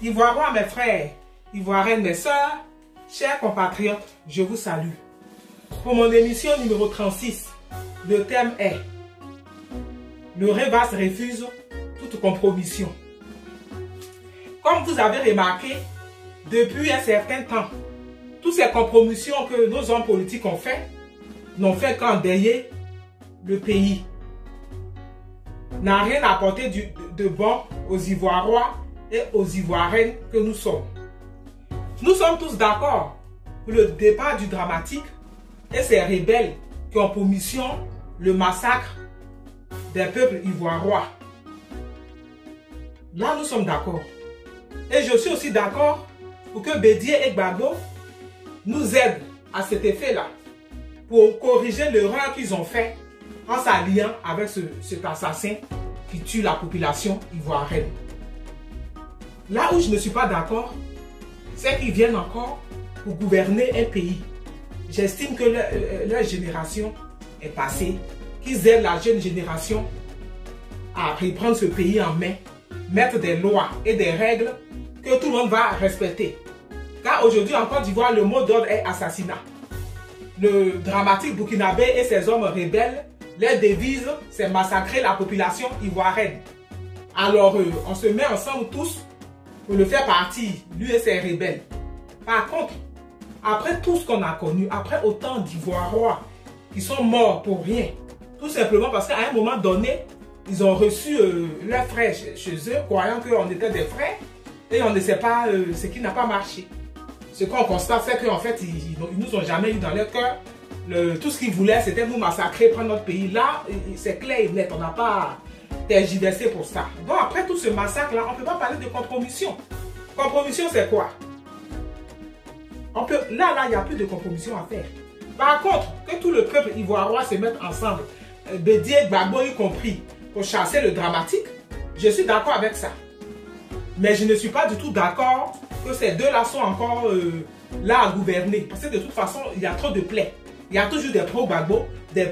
Ivoiriens, mes frères, Ivoiriennes, mes sœurs, chers compatriotes, je vous salue. Pour mon émission numéro 36, le thème est « Le Revas refuse toute compromission ». Comme vous avez remarqué, depuis un certain temps, toutes ces compromissions que nos hommes politiques ont fait, n'ont fait qu'endayer le pays. N'a rien apporté de bon aux Ivoiriens et aux Ivoiriennes que nous sommes. Nous sommes tous d'accord pour le départ du dramatique et ces rebelles qui ont pour mission le massacre des peuples ivoiriens. Là, nous sommes d'accord. Et je suis aussi d'accord pour que Bédié et Gbagbo nous aident à cet effet-là, pour corriger l'erreur qu'ils ont fait en s'alliant avec cet assassin qui tue la population ivoirienne. Là où je ne suis pas d'accord, c'est qu'ils viennent encore pour gouverner un pays. J'estime que leur génération est passée, qu'ils aident la jeune génération à reprendre ce pays en main, mettre des lois et des règles que tout le monde va respecter. Car aujourd'hui en Côte d'Ivoire, le mot d'ordre est assassinat. Le dramatique burkinabé et ses hommes rebelles, leur devise, c'est massacrer la population ivoirienne. Alors, on se met ensemble tous pour le faire partir, lui et ses rebelles. Par contre, après tout ce qu'on a connu, après autant d'Ivoiriens qui sont morts pour rien, tout simplement parce qu'à un moment donné, ils ont reçu leurs frères chez eux, croyant qu'on était des frères, et on ne sait pas ce qui n'a pas marché. Ce qu'on constate, c'est qu'en fait, ils nous ont jamais eu dans leur cœur. Tout ce qu'ils voulaient, c'était nous massacrer, prendre notre pays. Là, c'est clair et net, on n'a pas tergiversé pour ça. Donc après tout ce massacre-là, on ne peut pas parler de compromission. Compromission, c'est quoi? Là, il n'y a plus de compromission à faire. Par contre, que tout le peuple ivoirien se mette ensemble, Bédié, Gbagbo y compris, pour chasser le dramatique, je suis d'accord avec ça. Mais je ne suis pas du tout d'accord que ces deux-là sont encore là à gouverner. Parce que de toute façon, il y a trop de plaies. Il y a toujours des pro-Gbagbo, des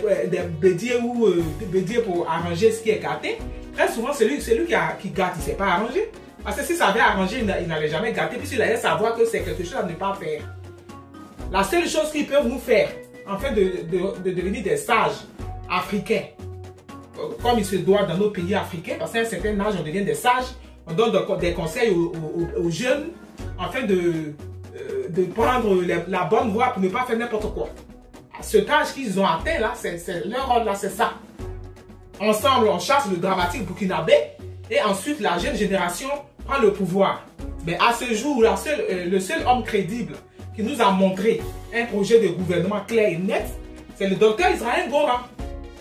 Bédié ou Bédié pour arranger ce qui est gâté. Très souvent, celui qui gâte, il ne s'est pas arrangé. Parce que si ça avait arrangé, il n'allait jamais gâter, puisqu'il allait savoir que c'est quelque chose à ne pas faire. La seule chose qu'ils peuvent nous faire, afin de devenir des sages africains, comme il se doit dans nos pays africains, parce qu'à un certain âge, on devient des sages, on donne des conseils aux jeunes, afin de prendre la bonne voie pour ne pas faire n'importe quoi. À cet âge qu'ils ont atteint, là, leur rôle, là, c'est ça. Ensemble, on chasse le dramatique burkinabé, et ensuite, la jeune génération prend le pouvoir. Mais à ce jour, le seul homme crédible qui nous a montré un projet de gouvernement clair et net, c'est le docteur Israël Goran.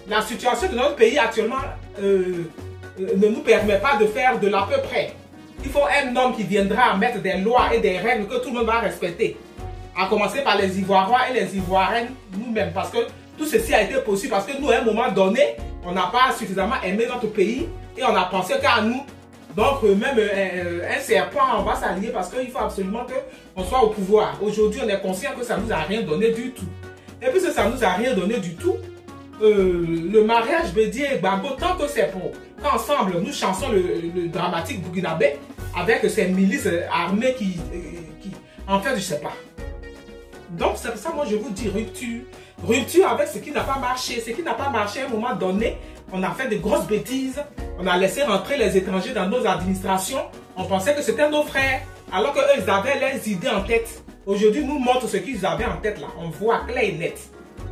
La situation de notre pays actuellement ne nous permet pas de faire de l'à peu près. Il faut un homme qui viendra mettre des lois et des règles que tout le monde va respecter. À commencer par les Ivoiriens et les Ivoiriennes nous-mêmes. Parce que tout ceci a été possible parce que nous, à un moment donné, on n'a pas suffisamment aimé notre pays et on a pensé qu'à nous. Donc, même un serpent, on va s'allier parce qu'il faut absolument qu'on soit au pouvoir. Aujourd'hui, on est conscient que ça ne nous a rien donné du tout. Et puisque ça ne nous a rien donné du tout, le mariage Bédié et Gbagbo, tant que c'est pour qu'ensemble nous chansons le dramatique burkinabé avec ces milices armées qui en fait, je ne sais pas. Donc, c'est pour ça, moi, je vous dis rupture. Rupture avec ce qui n'a pas marché. Ce qui n'a pas marché à un moment donné, on a fait de grosses bêtises. On a laissé rentrer les étrangers dans nos administrations. On pensait que c'était nos frères. Alors qu'eux, ils avaient leurs idées en tête. Aujourd'hui, nous montrent ce qu'ils avaient en tête là. On voit clair et net.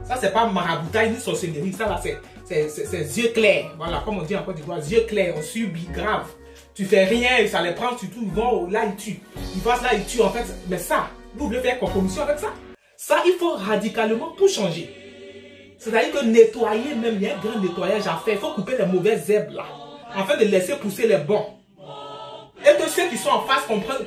Ça, c'est pas maraboutage ni sorcellerie. Ça, là, c'est yeux clairs. Voilà, comme on dit en Côte d'Ivoire, yeux clairs. On subit grave. Tu fais rien et ça les prend, surtout, ils vont là, ils tuent. Ils passent là, ils tuent en fait. Mais ça, vous voulez faire compromission avec ça? Ça, il faut radicalement tout changer. C'est-à-dire que nettoyer, même, il y a un grand nettoyage à faire. Il faut couper les mauvaises herbes là, afin de laisser pousser les bons. Et que ceux qui sont en face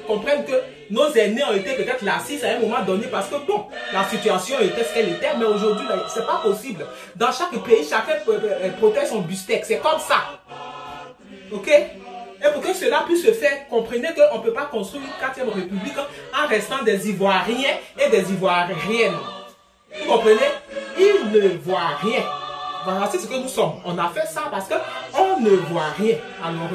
comprennent que nos aînés ont été peut-être lassistes à un moment donné parce que bon, la situation était ce qu'elle était, mais aujourd'hui, c'est pas possible. Dans chaque pays, chacun protège son bustec. C'est comme ça. Ok? Et pour que cela puisse se faire, comprenez qu'on ne peut pas construire une 4e république en restant des Ivoiriens et des Ivoiriennes. Vous comprenez? Ils ne voient rien. Voilà, c'est ce que nous sommes. On a fait ça parce qu'on ne voit rien. Alors,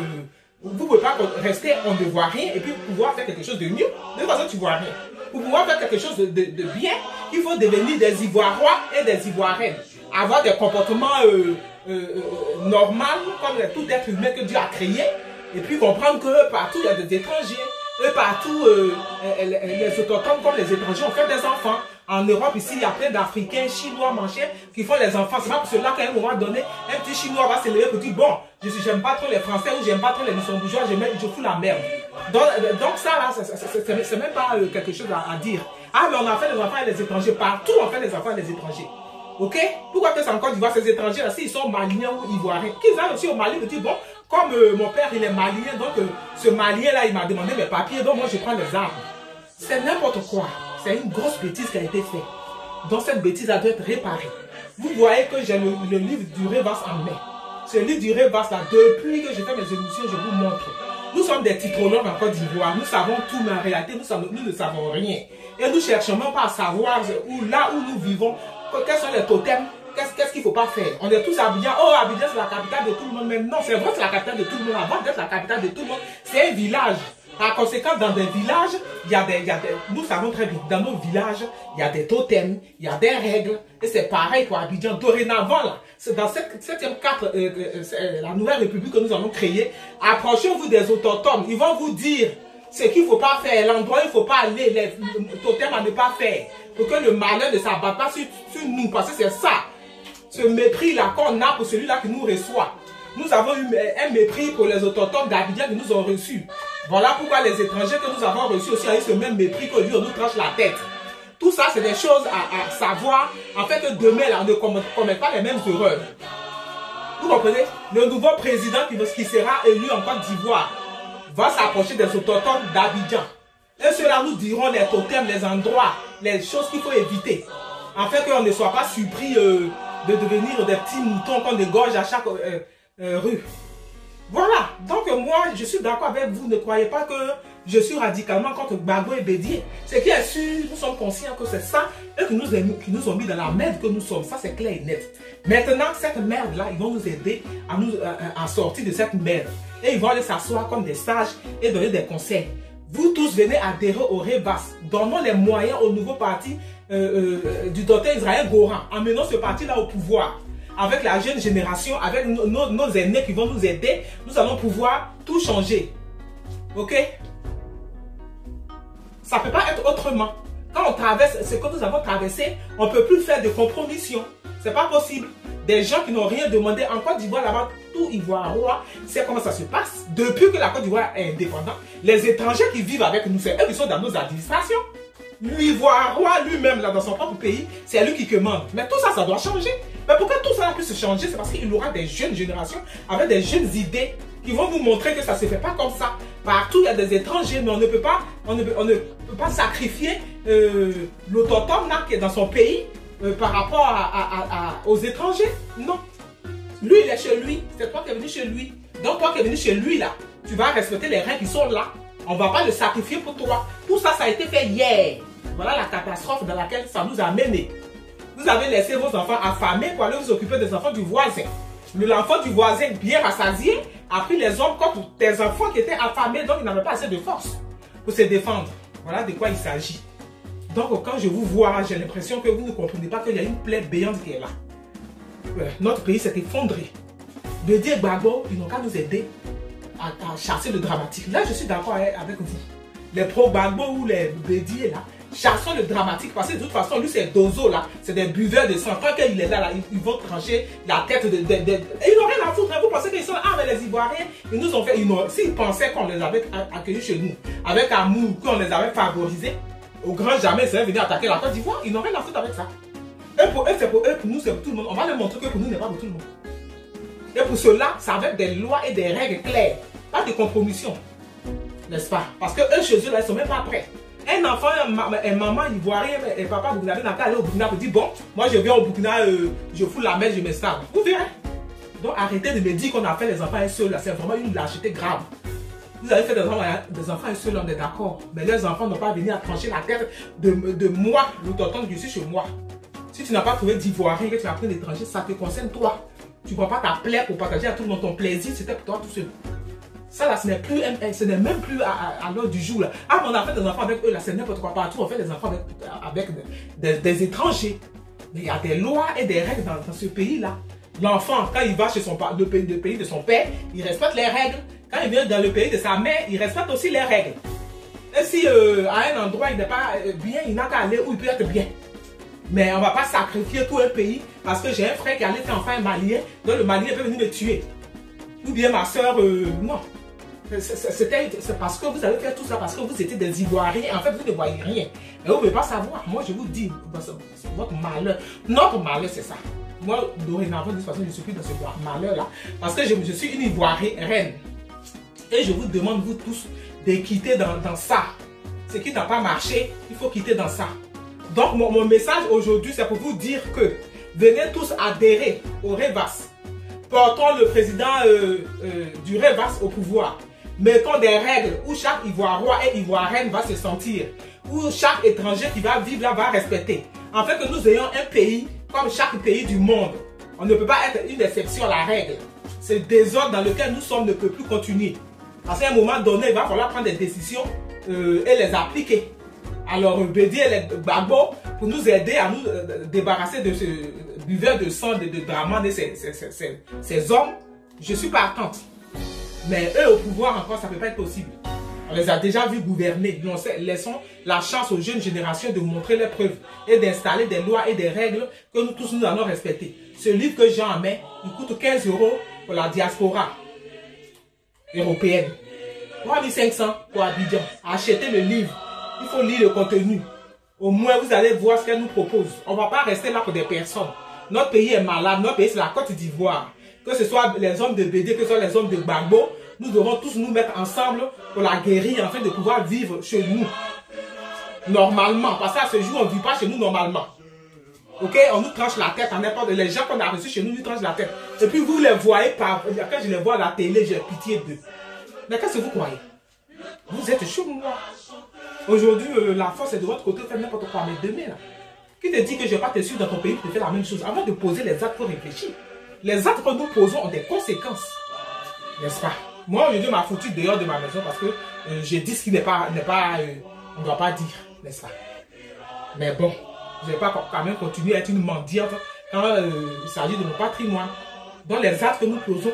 Vous ne pouvez pas rester en Ivoirien et puis pouvoir faire quelque chose de mieux. De toute façon, tu ne vois rien. Pour pouvoir faire quelque chose de bien, il faut devenir des Ivoirois et des Ivoiriennes. Avoir des comportements normaux, comme tout être humain que Dieu a créé. Et puis comprendre que partout, il y a des étrangers. Et partout, les autochtones comme les étrangers ont fait des enfants. En Europe, ici, il y a plein d'Africains, Chinois, manchés, qui font les enfants. C'est pas pour cela qu'à un moment donné, un petit Chinois va se lever pour dire, bon, j'aime pas trop les Français ou j'aime pas trop les Luxembourgeois, je fous la merde. Donc ça, là, c'est même pas quelque chose à dire. Ah, mais on a fait les enfants et les étrangers. Partout, on fait les enfants et les étrangers. Ok? Pourquoi que c'est encore d'Ivoire, ces étrangers-là, s'ils sont maliens ou ivoiriens, qu'ils aillent aussi au Mali, me dire, bon, comme mon père, il est malien, donc ce malien-là, il m'a demandé mes papiers, donc moi, je prends les armes. C'est n'importe quoi. C'est une grosse bêtise qui a été faite. Donc cette bêtise, elle doit être réparée. Vous voyez que j'ai le livre du Révas en main. Ce livre du Révas, là, depuis que j'ai fait mes émissions, je vous montre. Nous sommes des titrologues en Côte d'Ivoire. Nous savons tout, mais en réalité, nous ne savons rien. Et nous ne cherchons même pas à savoir là où nous vivons, quels sont les totems, qu'est-ce qu'il ne faut pas faire. On est tous à Abidjan. Oh, Abidjan, c'est la capitale de tout le monde. Mais non, c'est vrai que c'est la capitale de tout le monde. Avant d'être la capitale de tout le monde, c'est un village. Par conséquent, dans des villages, nous savons très bien, dans nos villages, il y a des totems, il y a des règles, et c'est pareil pour Abidjan. Dorénavant, là, c'est dans cette 7e carte, la nouvelle république que nous allons créer, approchez-vous des autochtones, ils vont vous dire ce qu'il ne faut pas faire, l'endroit où il ne faut pas aller, les totems à ne pas faire, pour que le malheur ne s'abatte pas sur nous, parce que c'est ça, ce mépris-là qu'on a pour celui-là qui nous reçoit. Nous avons eu un mépris pour les autochtones d'Abidjan qui nous ont reçus. Voilà pourquoi les étrangers que nous avons reçus aussi ont eu ce même mépris que lui, on nous tranche la tête. Tout ça, c'est des choses à savoir, afin que demain, là, on ne commette pas les mêmes erreurs. Vous comprenez? Le nouveau président qui sera élu en Côte d'Ivoire va s'approcher des autochtones d'Abidjan. Et ceux-là nous diront les totems, les endroits, les choses qu'il faut éviter. Afin qu'on ne soit pas surpris de devenir des petits moutons qu'on égorge à chaque rue. Voilà, donc moi je suis d'accord avec vous, ne croyez pas que je suis radicalement contre Gbagbo et Bédié. C'est qui est sûr, nous sommes conscients que c'est ça, eux qui nous ont mis dans la merde que nous sommes, ça c'est clair et net. Maintenant, cette merde-là, ils vont nous aider à sortir de cette merde. Et ils vont aller s'asseoir comme des sages et donner des conseils. Vous tous venez adhérer au Révas, donnons les moyens au nouveau parti du docteur Israël Goran, emmenons ce parti-là au pouvoir. Avec la jeune génération, avec nos aînés qui vont nous aider, nous allons pouvoir tout changer. Ok? Ça ne peut pas être autrement. Quand on traverse ce que nous avons traversé, on ne peut plus faire de compromission. Ce n'est pas possible. Des gens qui n'ont rien demandé en Côte d'Ivoire, là-bas, tout Ivoire, c'est comment ça se passe. Depuis que la Côte d'Ivoire est indépendante, les étrangers qui vivent avec nous, c'est eux qui sont dans nos administrations. L'Ivoire lui-même, là, dans son propre pays, c'est lui qui commande. Mais tout ça, ça doit changer. Mais pourquoi tout ça a pu se changer? C'est parce qu'il y aura des jeunes générations avec des jeunes idées qui vont vous montrer que ça ne se fait pas comme ça. Partout, il y a des étrangers, mais on ne peut pas sacrifier l'autochtone qui est dans son pays par rapport aux étrangers. Non. Lui, il est chez lui. C'est toi qui es venu chez lui. Donc, toi qui es venu chez lui, là, tu vas respecter les règles qui sont là. On ne va pas le sacrifier pour toi. Tout ça, ça a été fait hier. Voilà la catastrophe dans laquelle ça nous a menés. Vous avez laissé vos enfants affamés pour aller vous occuper des enfants du voisin. L'enfant du voisin, bien rassasié, a pris les hommes comme tes enfants qui étaient affamés, donc ils n'avaient pas assez de force pour se défendre. Voilà de quoi il s'agit. Donc quand je vous vois, j'ai l'impression que vous ne comprenez pas qu'il y a une plaie béante qui est là. Notre pays s'est effondré. Bédié et Gbagbo, ils n'ont qu'à nous aider à chasser le dramatique. Là, je suis d'accord avec vous. Les pro-Gbagbo ou les Bédié là, chassons le dramatique parce que de toute façon, lui, c'est Dozo là, c'est des buveurs de sang. Quand il est là, ils vont trancher la tête de... Et ils n'ont rien à foutre. Vous pensez qu'ils sont là, ah, mais les Ivoiriens, ils nous ont fait... S'ils pensaient qu'on les avait accueillis chez nous, avec amour, qu'on les avait favorisés, au grand jamais, ils seraient venus attaquer la Côte d'Ivoire. Ils n'ont rien à foutre avec ça. Et pour eux, c'est pour eux, pour nous, c'est pour tout le monde. On va leur montrer que pour nous, n'est pas pour tout le monde. Et pour cela, ça va être des lois et des règles claires. Pas de compromission. N'est-ce pas? Parce que eux, chez eux, là, ils ne sont même pas prêts. Un enfant, un maman ivoirien, un papa burkinabé n'a qu'à aller au Burkina pour dire bon, moi je viens au Burkina, je fous la merde, je m'installe. Vous verrez. Donc arrêtez de me dire qu'on a fait les enfants un seul, là, c'est vraiment une lâcheté grave. Vous avez fait des enfants un seul, on est d'accord. Mais les enfants n'ont pas venu à trancher la tête de moi, l'autochtone, je suis chez moi. Si tu n'as pas trouvé d'ivoirien, que tu as pris l'étranger, ça te concerne toi. Tu ne prends pas ta plaie pour partager à tout le monde ton plaisir, c'était pour toi tout seul. Ça là, ce n'est même plus à l'heure du jour là. Ah, mais on a fait des enfants avec eux là, c'est n'importe quoi. Partout, on fait des enfants avec des étrangers. Mais il y a des lois et des règles dans ce pays là. L'enfant, quand il va chez le pays de son père, il respecte les règles. Quand il vient dans le pays de sa mère, il respecte aussi les règles. Et si à un endroit il n'est pas bien, il n'a qu'à aller où il peut être bien. Mais on ne va pas sacrifier tout un pays parce que j'ai un frère qui allait faire enfin un Malien, donc le Malien peut venir me tuer. Ou bien ma soeur, non. C'est parce que vous avez fait tout ça, parce que vous étiez des Ivoiriens. En fait, vous ne voyez rien. Et vous ne pouvez pas savoir. Moi, je vous dis, c'est votre malheur. Notre malheur, c'est ça. Moi, dorénavant, de toute façon, je ne suis plus dans ce malheur-là. Parce que je suis une Ivoirienne. Et je vous demande, vous tous, de quitter dans ça. Ce qui n'a pas marché, il faut quitter dans ça. Donc, mon message aujourd'hui, c'est pour vous dire que venez tous adhérer au REVAS. Portons le président du REVAS au pouvoir. Mettons des règles où chaque Ivoirien et Ivoirienne va se sentir. Où chaque étranger qui va vivre là va respecter. En fait, que nous ayons un pays comme chaque pays du monde. On ne peut pas être une exception à la règle. Ce désordre dans lequel nous sommes ne peut plus continuer. Parce qu'à un moment donné, il va falloir prendre des décisions et les appliquer. Alors, Bédi et les Gbagbo, pour nous aider à nous débarrasser de ce buveur de sang, de Dramane et ces hommes, je suis partante. Mais eux au pouvoir encore, ça ne peut pas être possible. On les a déjà vus gouverner. Laissons la chance aux jeunes générations de montrer leurs preuves et d'installer des lois et des règles que nous tous nous allons respecter. Ce livre que j'ai en main, il coûte 15 € pour la diaspora européenne. 3500 pour Abidjan. Achetez le livre. Il faut lire le contenu. Au moins, vous allez voir ce qu'elle nous propose. On ne va pas rester là pour des personnes. Notre pays est malade. Notre pays, c'est la Côte d'Ivoire. Que ce soit les hommes de BD, que ce soit les hommes de Gbagbo, nous devons tous nous mettre ensemble pour la guérir, afin de pouvoir vivre chez nous. Normalement. Parce qu'à ce jour, on ne vit pas chez nous normalement. Ok? On nous tranche la tête à n'importe. Les gens qu'on a reçus chez nous nous tranchent la tête. Et puis vous les voyez par. Quand je les vois à la télé, j'ai pitié d'eux. Mais qu'est-ce que vous croyez? Vous êtes chaud, moi. Aujourd'hui, la force est de votre côté, faites n'importe quoi. Mais demain, là, qui te dit que je ne vais pas te suivre dans ton pays pour te faire la même chose? Avant de poser les actes, il faut réfléchir. Les actes que nous posons ont des conséquences. N'est-ce pas? Moi, aujourd'hui, m'a foutu dehors de ma maison parce que j'ai dit ce qui n'est pas, on ne doit pas dire, n'est-ce pas? Mais bon, je ne vais pas quand même continuer à être une mendiante quand il s'agit de mon patrimoine. Donc, les actes que nous posons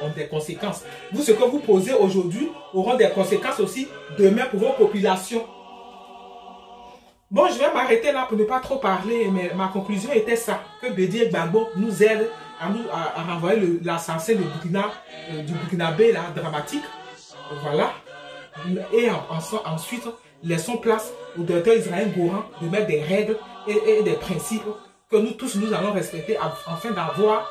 ont des conséquences. Vous, ce que vous posez aujourd'hui auront des conséquences aussi demain pour vos populations. Bon, je vais m'arrêter là pour ne pas trop parler, mais ma conclusion était ça, que Bédi et Gbagbo nous aident à renvoyer l'assassin du Burkinabé, là, dramatique. Voilà. Et ensuite, laissons place au docteur Israël Goran de mettre des règles et des principes que nous tous nous allons respecter afin d'avoir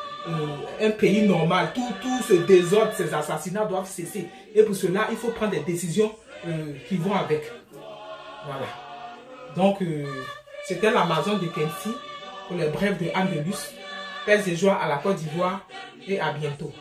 un pays normal. Tout ce désordre, ces assassinats doivent cesser. Et pour cela, il faut prendre des décisions qui vont avec. Voilà. Donc, c'était l'Amazon de Kensi pour les brèves de Angelus. Paix et joie à la Côte d'Ivoire et à bientôt.